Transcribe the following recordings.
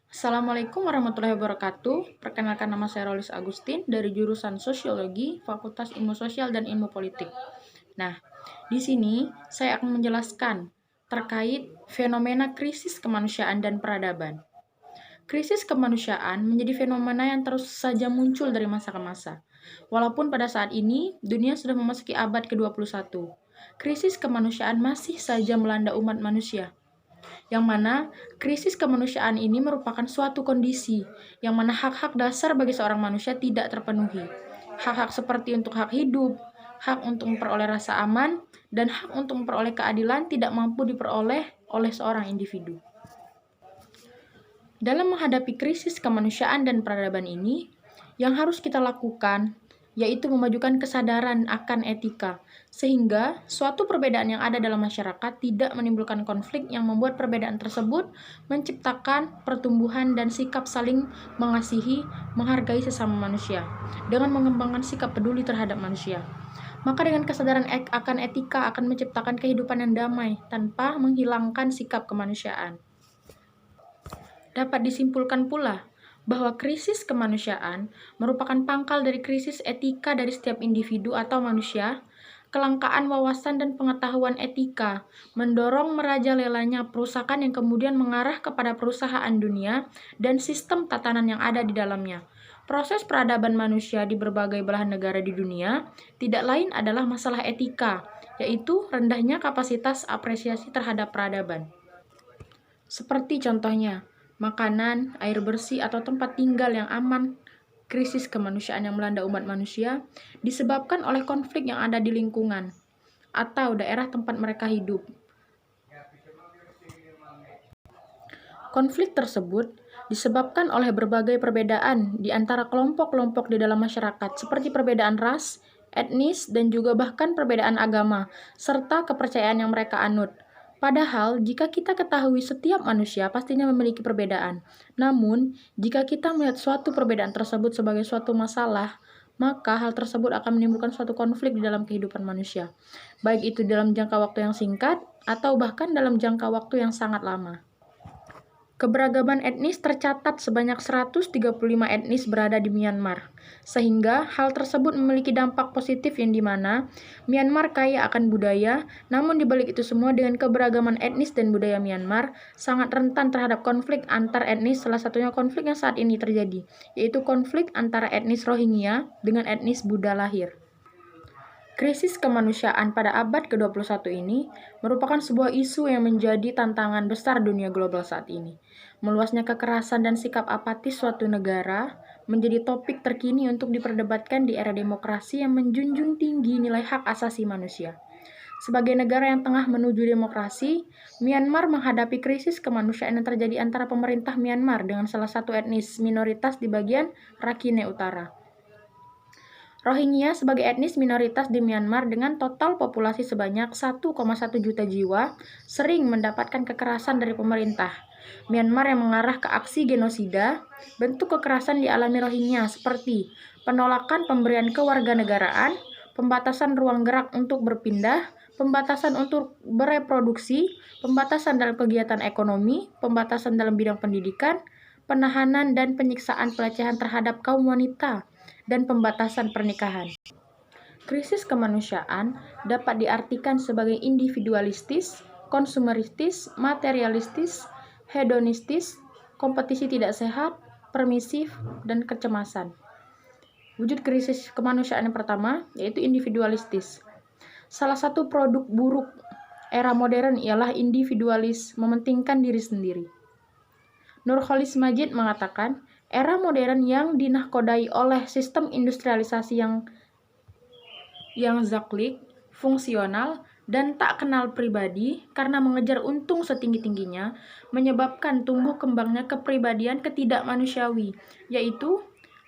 Assalamualaikum warahmatullahi wabarakatuh. Perkenalkan, nama saya Rolis Agustin dari jurusan Sosiologi, Fakultas Ilmu Sosial dan Ilmu Politik. Nah, di sini saya akan menjelaskan terkait fenomena krisis kemanusiaan dan peradaban. Krisis kemanusiaan menjadi fenomena yang terus saja muncul dari masa ke masa. Walaupun pada saat ini dunia sudah memasuki abad ke-21, krisis kemanusiaan masih saja melanda umat manusia, yang mana krisis kemanusiaan ini merupakan suatu kondisi yang mana hak-hak dasar bagi seorang manusia tidak terpenuhi. Hak-hak seperti untuk hak hidup, hak untuk memperoleh rasa aman, dan hak untuk memperoleh keadilan tidak mampu diperoleh oleh seorang individu. Dalam menghadapi krisis kemanusiaan dan peradaban ini, yang harus kita lakukan yaitu memajukan kesadaran akan etika, sehingga suatu perbedaan yang ada dalam masyarakat tidak menimbulkan konflik yang membuat perbedaan tersebut menciptakan pertumbuhan dan sikap saling mengasihi, menghargai sesama manusia, dengan mengembangkan sikap peduli terhadap manusia. Maka dengan kesadaran akan etika akan menciptakan kehidupan yang damai tanpa menghilangkan sikap kemanusiaan. Dapat disimpulkan pula bahwa krisis kemanusiaan merupakan pangkal dari krisis etika dari setiap individu atau manusia. Kelangkaan wawasan dan pengetahuan etika mendorong merajalelanya perusakan yang kemudian mengarah kepada perusahaan dunia dan sistem tatanan yang ada di dalamnya. Proses peradaban manusia di berbagai belahan negara di dunia tidak lain adalah masalah etika, yaitu rendahnya kapasitas apresiasi terhadap peradaban. Seperti contohnya, makanan, air bersih, atau tempat tinggal yang aman. Krisis kemanusiaan yang melanda umat manusia disebabkan oleh konflik yang ada di lingkungan atau daerah tempat mereka hidup. Konflik tersebut disebabkan oleh berbagai perbedaan di antara kelompok-kelompok di dalam masyarakat, seperti perbedaan ras, etnis, dan juga bahkan perbedaan agama, serta kepercayaan yang mereka anut. Padahal, jika kita ketahui setiap manusia pastinya memiliki perbedaan. Namun, jika kita melihat suatu perbedaan tersebut sebagai suatu masalah, maka hal tersebut akan menimbulkan suatu konflik di dalam kehidupan manusia, baik itu dalam jangka waktu yang singkat atau bahkan dalam jangka waktu yang sangat lama. Keberagaman etnis tercatat sebanyak 135 etnis berada di Myanmar, sehingga hal tersebut memiliki dampak positif yang dimana Myanmar kaya akan budaya, namun dibalik itu semua dengan keberagaman etnis dan budaya Myanmar sangat rentan terhadap konflik antar etnis, salah satunya konflik yang saat ini terjadi, yaitu konflik antara etnis Rohingya dengan etnis Buddha lahir. Krisis kemanusiaan pada abad ke-21 ini merupakan sebuah isu yang menjadi tantangan besar dunia global saat ini. Meluasnya kekerasan dan sikap apatis suatu negara menjadi topik terkini untuk diperdebatkan di era demokrasi yang menjunjung tinggi nilai hak asasi manusia. Sebagai negara yang tengah menuju demokrasi, Myanmar menghadapi krisis kemanusiaan yang terjadi antara pemerintah Myanmar dengan salah satu etnis minoritas di bagian Rakhine Utara. Rohingya sebagai etnis minoritas di Myanmar dengan total populasi sebanyak 1,1 juta jiwa sering mendapatkan kekerasan dari pemerintah Myanmar yang mengarah ke aksi genosida. Bentuk kekerasan dialami Rohingya seperti penolakan pemberian kewarganegaraan, pembatasan ruang gerak untuk berpindah, pembatasan untuk bereproduksi, pembatasan dalam kegiatan ekonomi, pembatasan dalam bidang pendidikan, penahanan dan penyiksaan pelecehan terhadap kaum wanita, dan pembatasan pernikahan. Krisis kemanusiaan dapat diartikan sebagai individualistis, konsumeristis, materialistis, hedonistis, kompetisi tidak sehat, permisif, dan kecemasan. Wujud krisis kemanusiaan yang pertama yaitu individualistis. Salah satu produk buruk era modern ialah individualis, mementingkan diri sendiri. Nurholis Majid mengatakan, era modern yang dinahkodai oleh sistem industrialisasi yang zaklik, fungsional, dan tak kenal pribadi karena mengejar untung setinggi-tingginya menyebabkan tumbuh kembangnya kepribadian ketidakmanusiawi, yaitu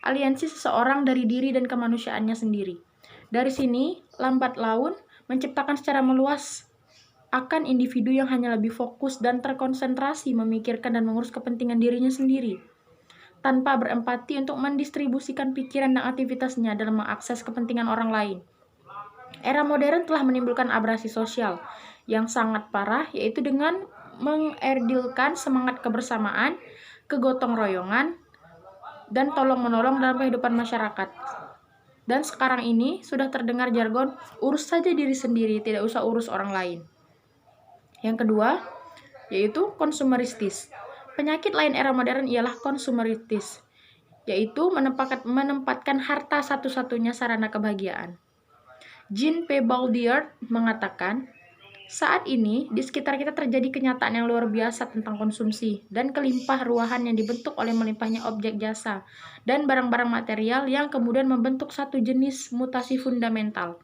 aliansi seseorang dari diri dan kemanusiaannya sendiri. Dari sini, lambat laun menciptakan secara meluas akan individu yang hanya lebih fokus dan terkonsentrasi memikirkan dan mengurus kepentingan dirinya sendiri, tanpa berempati untuk mendistribusikan pikiran dan aktivitasnya dalam mengakses kepentingan orang lain. Era modern telah menimbulkan abrasi sosial yang sangat parah, yaitu dengan mengerdilkan semangat kebersamaan, kegotong royongan, dan tolong-menolong dalam kehidupan masyarakat. Dan sekarang ini sudah terdengar jargon, urus saja diri sendiri, tidak usah urus orang lain. Yang kedua, yaitu konsumeristis. Penyakit lain era modern ialah konsumeristis, yaitu menempatkan harta satu-satunya sarana kebahagiaan. Jean P. Baudiard mengatakan, saat ini di sekitar kita terjadi kenyataan yang luar biasa tentang konsumsi dan kelimpah ruahan yang dibentuk oleh melimpahnya objek jasa dan barang-barang material yang kemudian membentuk satu jenis mutasi fundamental.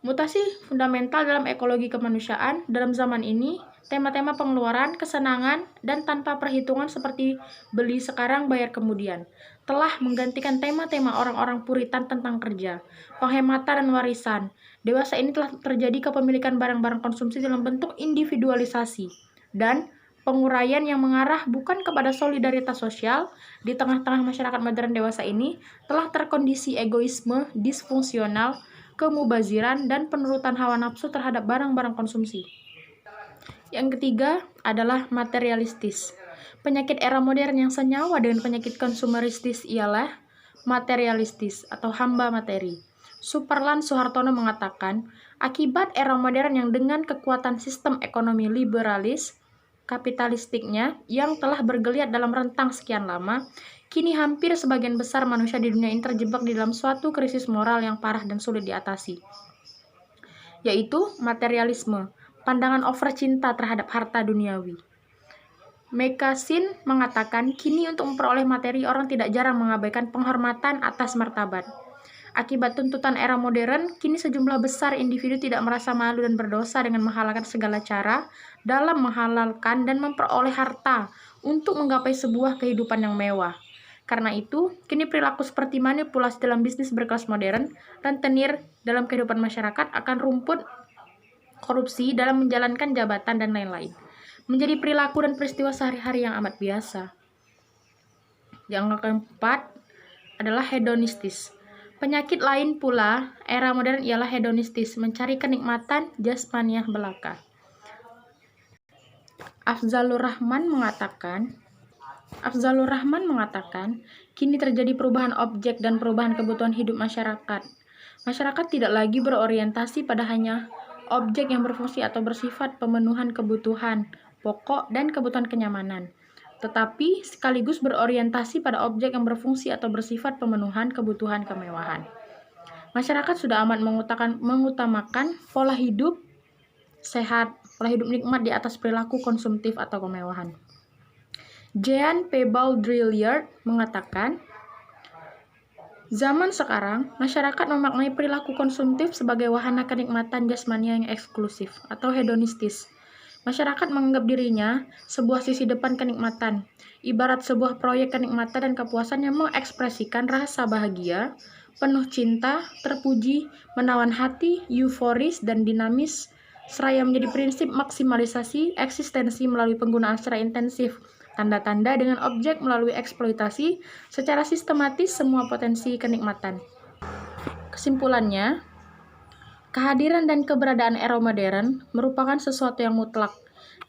Mutasi fundamental dalam ekologi kemanusiaan dalam zaman ini, tema-tema pengeluaran, kesenangan, dan tanpa perhitungan seperti beli sekarang bayar kemudian, telah menggantikan tema-tema orang-orang Puritan tentang kerja, penghematan dan warisan. Dewasa ini telah terjadi kepemilikan barang-barang konsumsi dalam bentuk individualisasi dan penguraian yang mengarah bukan kepada solidaritas sosial. Di tengah-tengah masyarakat modern dewasa ini telah terkondisi egoisme, disfungsional, kemubaziran, dan penurutan hawa nafsu terhadap barang-barang konsumsi. Yang ketiga adalah materialistis. Penyakit era modern yang senyawa dengan penyakit konsumeristis ialah materialistis atau hamba materi. Superlan Suhartono mengatakan, akibat era modern yang dengan kekuatan sistem ekonomi liberalis, kapitalistiknya yang telah bergeliat dalam rentang sekian lama, kini hampir sebagian besar manusia di dunia ini terjebak di dalam suatu krisis moral yang parah dan sulit diatasi, yaitu materialisme, pandangan over cinta terhadap harta duniawi. Mekasin mengatakan, kini untuk memperoleh materi, orang tidak jarang mengabaikan penghormatan atas martabat. Akibat tuntutan era modern, kini sejumlah besar individu tidak merasa malu dan berdosa dengan menghalalkan segala cara dalam menghalalkan dan memperoleh harta untuk menggapai sebuah kehidupan yang mewah. Karena itu, kini perilaku seperti manipulasi dalam bisnis berkelas modern, rentenir dalam kehidupan masyarakat, akan rumput, korupsi dalam menjalankan jabatan, dan lain-lain, menjadi perilaku dan peristiwa sehari-hari yang amat biasa. Yang keempat adalah hedonistis. Penyakit lain pula era modern ialah hedonistis, mencari kenikmatan jasmaniah belaka. Afzalur Rahman mengatakan, kini terjadi perubahan objek dan perubahan kebutuhan hidup masyarakat. Masyarakat tidak lagi berorientasi pada hanya objek yang berfungsi atau bersifat pemenuhan kebutuhan pokok dan kebutuhan kenyamanan, tetapi sekaligus berorientasi pada objek yang berfungsi atau bersifat pemenuhan kebutuhan kemewahan. Masyarakat sudah amat mengutamakan pola hidup sehat, pola hidup nikmat di atas perilaku konsumtif atau kemewahan. Jean P. Baudiard mengatakan, zaman sekarang, masyarakat memaknai perilaku konsumtif sebagai wahana kenikmatan jasmania yang eksklusif atau hedonistis. Masyarakat menganggap dirinya sebuah sisi depan kenikmatan, ibarat sebuah proyek kenikmatan dan kepuasan yang mengekspresikan rasa bahagia, penuh cinta, terpuji, menawan hati, euforis, dan dinamis, seraya menjadi prinsip maksimalisasi eksistensi melalui penggunaan secara intensif tanda-tanda dengan objek melalui eksploitasi secara sistematis semua potensi kenikmatan. Kesimpulannya, kehadiran dan keberadaan era modern merupakan sesuatu yang mutlak.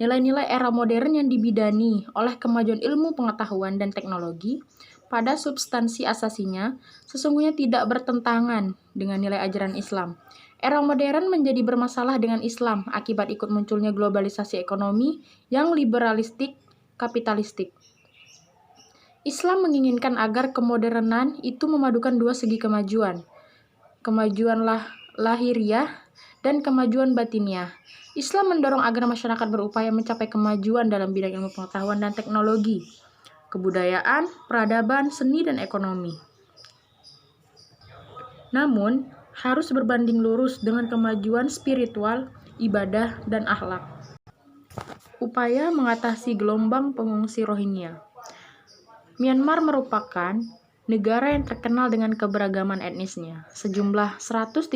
Nilai-nilai era modern yang dibidani oleh kemajuan ilmu pengetahuan dan teknologi pada substansi asasinya sesungguhnya tidak bertentangan dengan nilai ajaran Islam. Era modern menjadi bermasalah dengan Islam akibat ikut munculnya globalisasi ekonomi yang liberalistik, kapitalistik. Islam menginginkan agar kemodernan itu memadukan dua segi kemajuan lahiriah dan kemajuan batiniah. Islam mendorong agar masyarakat berupaya mencapai kemajuan dalam bidang ilmu pengetahuan dan teknologi, kebudayaan, peradaban, seni, dan ekonomi. Namun, harus berbanding lurus dengan kemajuan spiritual, ibadah, dan akhlak. Upaya mengatasi gelombang pengungsi Rohingya. Myanmar merupakan negara yang terkenal dengan keberagaman etnisnya. Sejumlah 135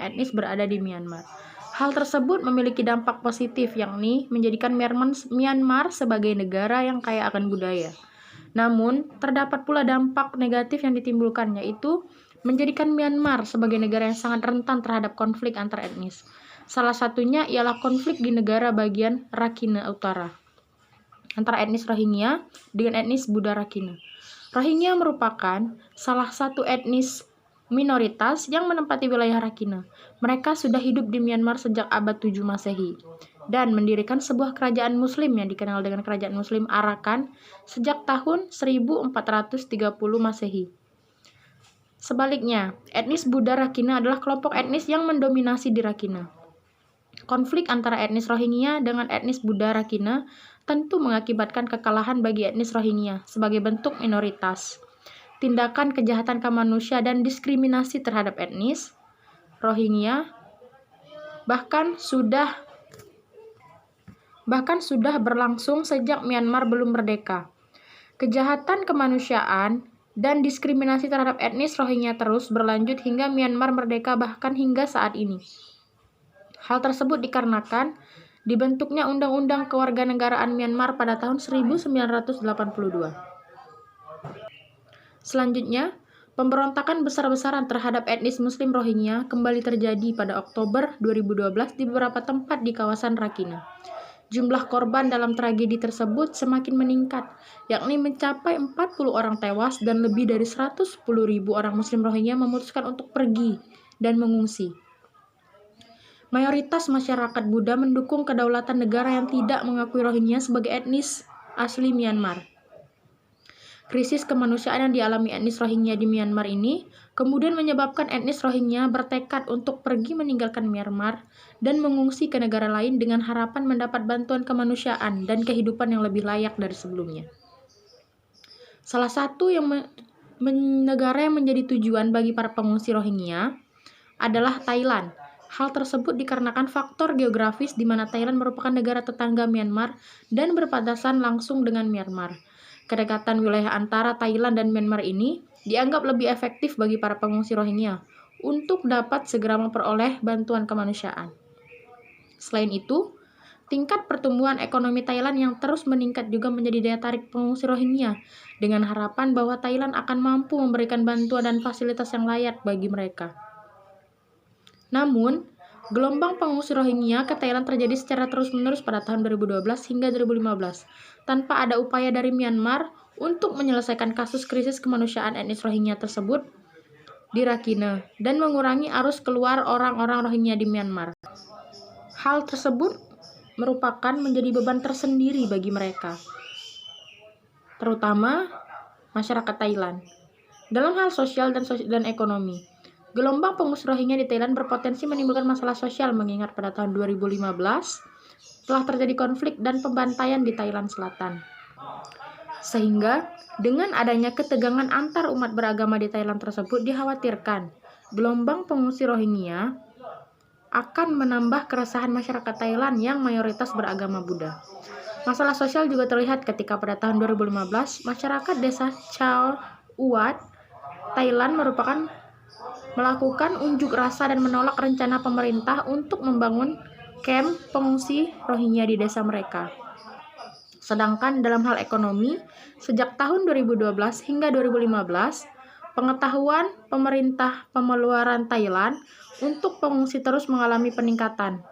etnis berada di Myanmar. Hal tersebut memiliki dampak positif, yakni menjadikan Myanmar sebagai negara yang kaya akan budaya. Namun, terdapat pula dampak negatif yang ditimbulkan, yaitu menjadikan Myanmar sebagai negara yang sangat rentan terhadap konflik antar etnis. Salah satunya ialah konflik di negara bagian Rakhine Utara. antara etnis Rohingya dengan etnis Buddha Rakhine. Rohingya merupakan salah satu etnis minoritas yang menempati wilayah Rakhine. Mereka sudah hidup di Myanmar sejak abad 7 Masehi dan mendirikan sebuah kerajaan muslim yang dikenal dengan Kerajaan Muslim Arakan sejak tahun 1430 Masehi. Sebaliknya, etnis Buddha Rakhine adalah kelompok etnis yang mendominasi di Rakhine. Konflik antara etnis Rohingya dengan etnis Buddha Rakhine tentu mengakibatkan kekalahan bagi etnis Rohingya sebagai bentuk minoritas. Tindakan kejahatan kemanusiaan dan diskriminasi terhadap etnis Rohingya bahkan sudah berlangsung sejak Myanmar belum merdeka. Kejahatan kemanusiaan dan diskriminasi terhadap etnis Rohingya terus berlanjut hingga Myanmar merdeka bahkan hingga saat ini. Hal tersebut dikarenakan dibentuknya Undang-Undang Kewarganegaraan Myanmar pada tahun 1982. Selanjutnya, pemberontakan besar-besaran terhadap etnis Muslim Rohingya kembali terjadi pada Oktober 2012 di beberapa tempat di kawasan Rakhine. Jumlah korban dalam tragedi tersebut semakin meningkat, yakni mencapai 40 orang tewas dan lebih dari 110.000 orang Muslim Rohingya memutuskan untuk pergi dan mengungsi. Mayoritas masyarakat Buddha mendukung kedaulatan negara yang tidak mengakui Rohingya sebagai etnis asli Myanmar. Krisis kemanusiaan yang dialami etnis Rohingya di Myanmar ini kemudian menyebabkan etnis Rohingya bertekad untuk pergi meninggalkan Myanmar dan mengungsi ke negara lain dengan harapan mendapat bantuan kemanusiaan dan kehidupan yang lebih layak dari sebelumnya. Salah satu negara yang menjadi tujuan bagi para pengungsi Rohingya adalah Thailand. Hal tersebut dikarenakan faktor geografis di mana Thailand merupakan negara tetangga Myanmar dan berbatasan langsung dengan Myanmar. Kedekatan wilayah antara Thailand dan Myanmar ini dianggap lebih efektif bagi para pengungsi Rohingya untuk dapat segera memperoleh bantuan kemanusiaan. Selain itu, tingkat pertumbuhan ekonomi Thailand yang terus meningkat juga menjadi daya tarik pengungsi Rohingya dengan harapan bahwa Thailand akan mampu memberikan bantuan dan fasilitas yang layak bagi mereka. Namun, gelombang pengungsi Rohingya ke Thailand terjadi secara terus-menerus pada tahun 2012 hingga 2015, tanpa ada upaya dari Myanmar untuk menyelesaikan kasus krisis kemanusiaan etnis Rohingya tersebut di Rakhine dan mengurangi arus keluar orang-orang Rohingya di Myanmar. Hal tersebut merupakan menjadi beban tersendiri bagi mereka, terutama masyarakat Thailand. Dalam hal sosial dan ekonomi, gelombang pengungsi Rohingya di Thailand berpotensi menimbulkan masalah sosial mengingat pada tahun 2015 telah terjadi konflik dan pembantaian di Thailand Selatan. Sehingga dengan adanya ketegangan antar umat beragama di Thailand tersebut dikhawatirkan gelombang pengungsi Rohingya akan menambah keresahan masyarakat Thailand yang mayoritas beragama Buddha. Masalah sosial juga terlihat ketika pada tahun 2015 masyarakat desa Chao Uat, Thailand melakukan unjuk rasa dan menolak rencana pemerintah untuk membangun kamp pengungsi Rohingya di desa mereka. Sedangkan dalam hal ekonomi, sejak tahun 2012 hingga 2015, pengetahuan pemerintah pengeluaran Thailand untuk pengungsi terus mengalami peningkatan.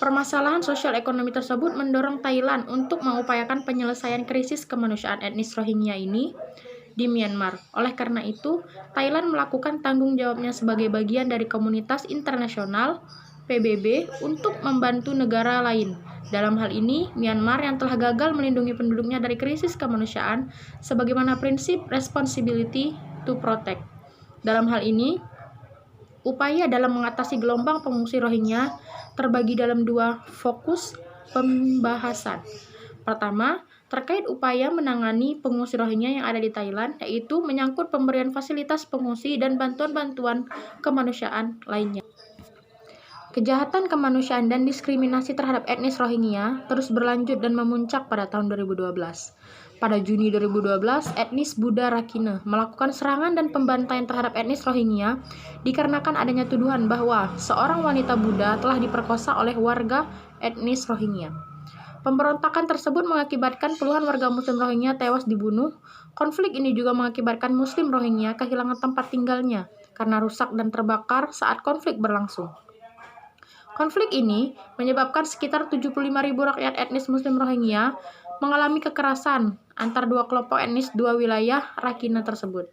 Permasalahan sosial ekonomi tersebut mendorong Thailand untuk mengupayakan penyelesaian krisis kemanusiaan etnis Rohingya ini di Myanmar. Oleh karena itu, Thailand melakukan tanggung jawabnya sebagai bagian dari komunitas internasional PBB untuk membantu negara lain. Dalam hal ini, Myanmar yang telah gagal melindungi penduduknya dari krisis kemanusiaan sebagaimana prinsip responsibility to protect. Dalam hal ini, upaya dalam mengatasi gelombang pengungsi Rohingya terbagi dalam dua fokus pembahasan. Pertama, terkait upaya menangani pengungsi Rohingya yang ada di Thailand, yaitu menyangkut pemberian fasilitas pengungsi dan bantuan-bantuan kemanusiaan lainnya. Kejahatan kemanusiaan dan diskriminasi terhadap etnis Rohingya terus berlanjut dan memuncak pada tahun 2012. Pada Juni 2012, etnis Buddha Rakhine melakukan serangan dan pembantaian terhadap etnis Rohingya dikarenakan adanya tuduhan bahwa seorang wanita Buddha telah diperkosa oleh warga etnis Rohingya. Pemberontakan tersebut mengakibatkan puluhan warga Muslim Rohingya tewas dibunuh. Konflik ini juga mengakibatkan Muslim Rohingya kehilangan tempat tinggalnya karena rusak dan terbakar saat konflik berlangsung. Konflik ini menyebabkan sekitar 75.000 rakyat etnis Muslim Rohingya mengalami kekerasan antar dua kelompok etnis dua wilayah Rakhine tersebut.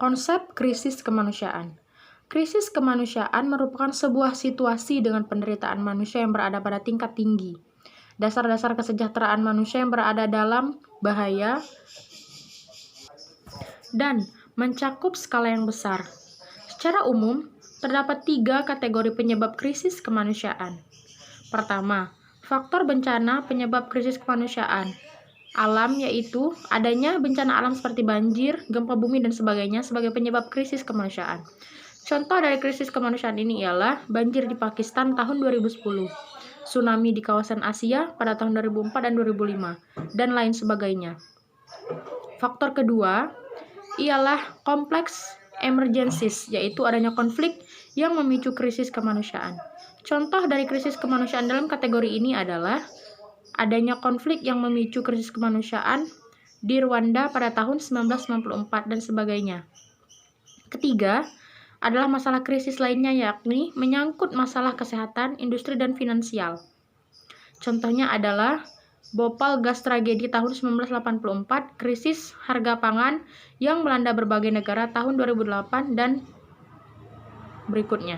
Konsep krisis kemanusiaan. Krisis kemanusiaan merupakan sebuah situasi dengan penderitaan manusia yang berada pada tingkat tinggi. Dasar-dasar kesejahteraan manusia yang berada dalam bahaya dan mencakup skala yang besar. Secara umum, terdapat 3 kategori penyebab krisis kemanusiaan. Pertama, faktor bencana penyebab krisis kemanusiaan. Alam yaitu adanya bencana alam seperti banjir, gempa bumi, dan sebagainya sebagai penyebab krisis kemanusiaan. Contoh dari krisis kemanusiaan ini ialah banjir di Pakistan tahun 2010, tsunami di kawasan Asia pada tahun 2004 dan 2005, dan lain sebagainya. Faktor kedua ialah kompleks emergencies, yaitu adanya konflik yang memicu krisis kemanusiaan. Contoh dari krisis kemanusiaan dalam kategori ini adalah adanya konflik yang memicu krisis kemanusiaan di Rwanda pada tahun 1994 dan sebagainya. Ketiga adalah masalah krisis lainnya, yakni menyangkut masalah kesehatan, industri, dan finansial. Contohnya adalah Bhopal gas tragedi tahun 1984, krisis harga pangan yang melanda berbagai negara tahun 2008 dan berikutnya.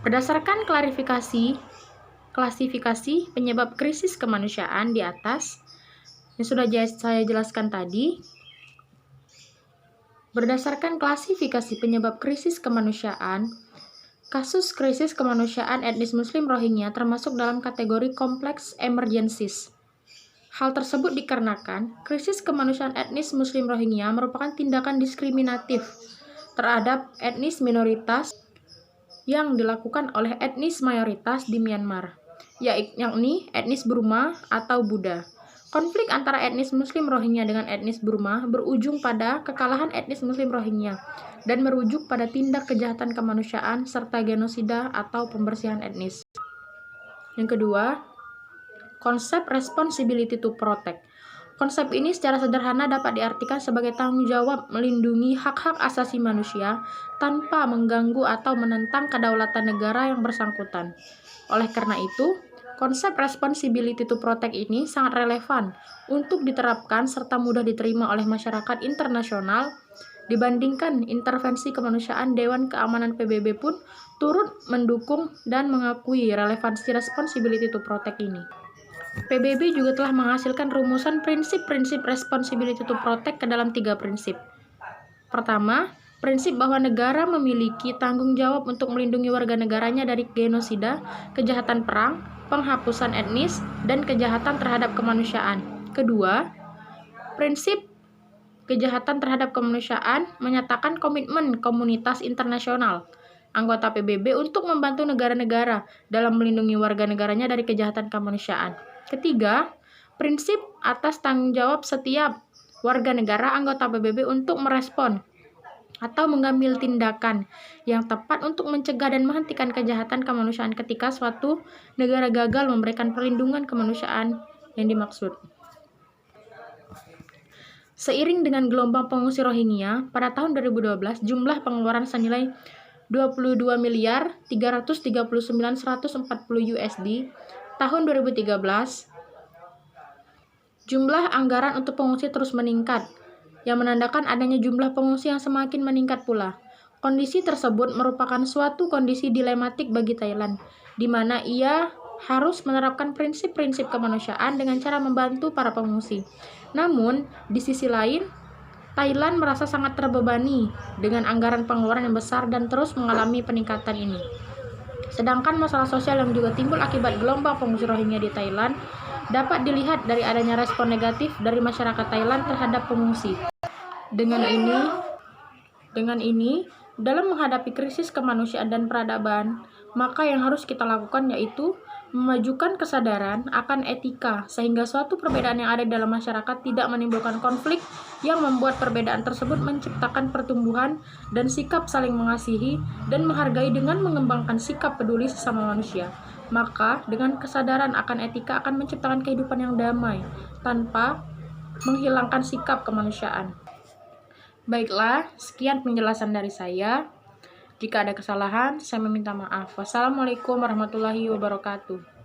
Berdasarkan klasifikasi penyebab krisis kemanusiaan di atas yang sudah saya jelaskan tadi, berdasarkan klasifikasi penyebab krisis kemanusiaan, kasus krisis kemanusiaan etnis Muslim Rohingya termasuk dalam kategori kompleks emergencies. Hal tersebut dikarenakan krisis kemanusiaan etnis Muslim Rohingya merupakan tindakan diskriminatif terhadap etnis minoritas yang dilakukan oleh etnis mayoritas di Myanmar, yakni etnis Burma atau Buddha. Konflik antara etnis Muslim Rohingya dengan etnis Burma berujung pada kekalahan etnis Muslim Rohingya dan merujuk pada tindak kejahatan kemanusiaan serta genosida atau pembersihan etnis. Yang kedua, konsep responsibility to protect. Konsep ini secara sederhana dapat diartikan sebagai tanggung jawab melindungi hak-hak asasi manusia tanpa mengganggu atau menentang kedaulatan negara yang bersangkutan. Oleh karena itu, konsep responsibility to protect ini sangat relevan untuk diterapkan serta mudah diterima oleh masyarakat internasional. Dibandingkan intervensi kemanusiaan, Dewan Keamanan PBB pun turut mendukung dan mengakui relevansi responsibility to protect ini. PBB juga telah menghasilkan rumusan prinsip-prinsip responsibility to protect ke dalam 3 prinsip. Pertama, prinsip bahwa negara memiliki tanggung jawab untuk melindungi warga negaranya dari genosida, kejahatan perang, penghapusan etnis, dan kejahatan terhadap kemanusiaan. Kedua, prinsip kejahatan terhadap kemanusiaan menyatakan komitmen komunitas internasional anggota PBB untuk membantu negara-negara dalam melindungi warga negaranya dari kejahatan kemanusiaan. Ketiga, prinsip atas tanggung jawab setiap warga negara anggota PBB untuk merespon atau mengambil tindakan yang tepat untuk mencegah dan menghentikan kejahatan kemanusiaan ketika suatu negara gagal memberikan perlindungan kemanusiaan yang dimaksud. Seiring dengan gelombang pengungsi Rohingya, pada tahun 2012 jumlah pengeluaran senilai 22.339.140 USD. Tahun 2013, jumlah anggaran untuk pengungsi terus meningkat, yang menandakan adanya jumlah pengungsi yang semakin meningkat pula. Kondisi tersebut merupakan suatu kondisi dilematik bagi Thailand, di mana ia harus menerapkan prinsip-prinsip kemanusiaan dengan cara membantu para pengungsi. Namun, di sisi lain, Thailand merasa sangat terbebani dengan anggaran pengeluaran yang besar dan terus mengalami peningkatan ini. Sedangkan masalah sosial yang juga timbul akibat gelombang pengungsi Rohingya di Thailand dapat dilihat dari adanya respon negatif dari masyarakat Thailand terhadap pengungsi. Dengan ini, dalam menghadapi krisis kemanusiaan dan peradaban, maka yang harus kita lakukan yaitu memajukan kesadaran akan etika sehingga suatu perbedaan yang ada dalam masyarakat tidak menimbulkan konflik yang membuat perbedaan tersebut menciptakan pertumbuhan dan sikap saling mengasihi dan menghargai dengan mengembangkan sikap peduli sesama manusia. Maka dengan kesadaran akan etika akan menciptakan kehidupan yang damai tanpa menghilangkan sikap kemanusiaan. Baiklah, sekian penjelasan dari saya. Jika ada kesalahan, saya meminta maaf. Wassalamualaikum warahmatullahi wabarakatuh.